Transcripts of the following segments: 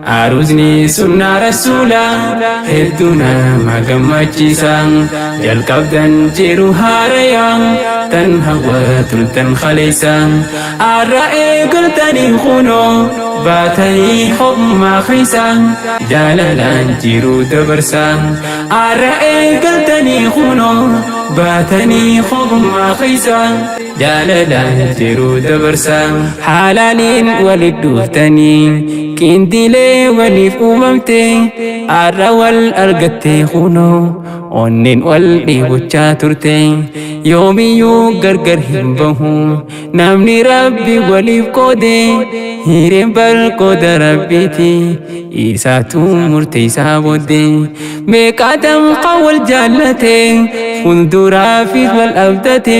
عروزني سنة رسولا هدنا ما قمتشيسان جل قبدا جيرو هاريان تنهوى تن خليسان الرأي قلتني خونو باتني حب ما خيسان جالالان جيرو دبرسان الرأي قلتني خونو باتني حب ما خيسان جالالان جيرو دبرسان حالالين ولدوفتني كنتي لي وليف أممتي الروال أرقتي خونو onneen wal dhiibochaa turte yoomiyyuu gargar hin bahu namni rabbi waliif qoode hireen balqooda rabbiiti isaatu murteessaa boodde meeqaatam qawwal jaallate fuulduraafis wal abdate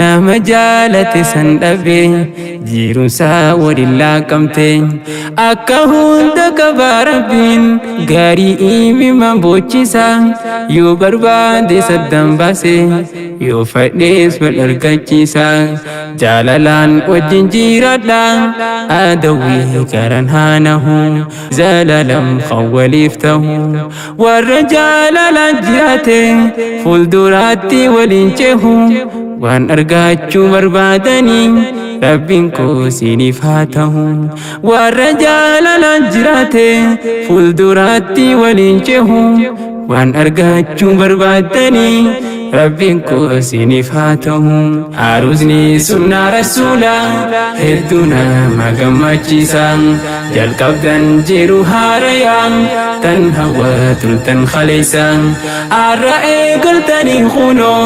nama jaalate san dhabe jiruunsaa waliin laaqamte akka hunda qabaa rabbiin gaarii imimaan boochisa yoo barbaade saddaan baase yoo fedhees wal argachiisa jaalalaan wajjin jiraadha adawwii garan haanahu zalalam qawwaliif tahu warra jaalalaan jiraate fuulduraatti waliin cehu waan argachuu barbaadanii rabbiin koo siiniif haa tahu warra jaalalaan jiraate fuulduraatti waliin cehu waan argachuu barbaadanii rabbiin koo siiniif haa tahu aruusni sunnaa rasuula hedduna ma gammachiisan jalqabdan jiru haarayaan tan hawwatul tan khaleeysan arra eegaltanii kunoo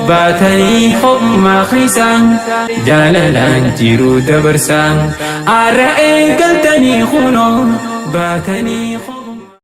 baatanii hobmaa khiisan jaalalaan jiru dabarsan arra eegaltanii kunoo baatanii